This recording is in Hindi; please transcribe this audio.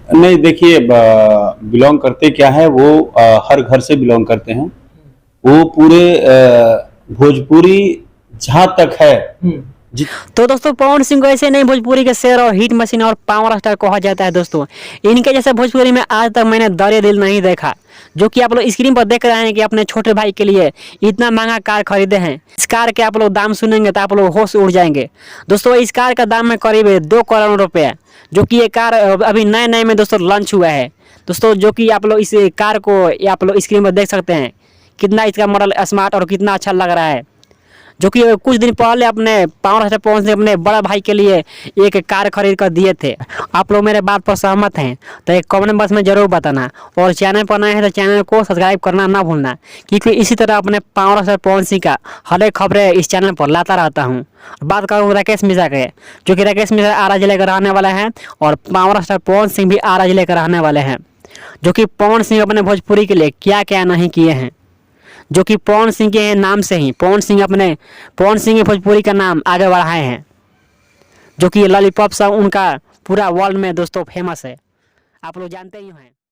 नहीं देखिए, बिलोंग करते क्या है वो, हर घर से बिलोंग करते हैं। वो पूरे भोजपुरी जहाँ तक है तो दोस्तों पवन सिंह को ऐसे नहीं भोजपुरी के शेर और हिट मशीन और पावर स्टार कहा जाता है दोस्तों। इनके जैसे भोजपुरी में आज तक मैंने दरे दिल नहीं देखा। जो कि आप लोग स्क्रीन पर देख रहे हैं कि अपने छोटे भाई के लिए इतना महंगा कार खरीदे हैं। इस कार के आप लोग दाम सुनेंगे तो आप लोग होश उड़ जाएंगे। दोस्तों इस कार का दाम है करीब 2 करोड़ रुपये। जो कि ये कार अभी नए नए में दोस्तों लॉन्च हुआ है। दोस्तों जो कि आप लोग इस कार को आप लोग स्क्रीन पर देख सकते हैं कितना इसका मॉडल स्मार्ट और कितना अच्छा लग रहा है। जो कि कुछ दिन पहले अपने पावर स्टार पवन सिंह अपने बड़ा भाई के लिए एक कार खरीद कर दिए थे। आप लोग मेरे बात पर सहमत हैं तो एक कमेंट बॉक्स में जरूर बताना और चैनल पर नए हैं तो चैनल को सब्सक्राइब करना ना भूलना, क्योंकि इसी तरह अपने पावर स्टार पवन सिंह का हर एक खबरें इस चैनल पर लाता रहता हूँ। बात करूँ राकेश मिश्रा के, जो कि राकेश मिश्रा आरा जिले का रहने वाला है और पावर स्टार पवन सिंह भी आरा जिले का रहने वाले हैं। जो कि पवन सिंह अपने भोजपुरी के लिए क्या क्या नहीं किए हैं। जो कि पवन सिंह के नाम से ही पवन सिंह भोजपुरी का नाम आगे बढ़ाए हैं। जो कि लॉलीपॉप सॉन्ग उनका पूरा वर्ल्ड में दोस्तों फेमस है, आप लोग जानते ही हैं।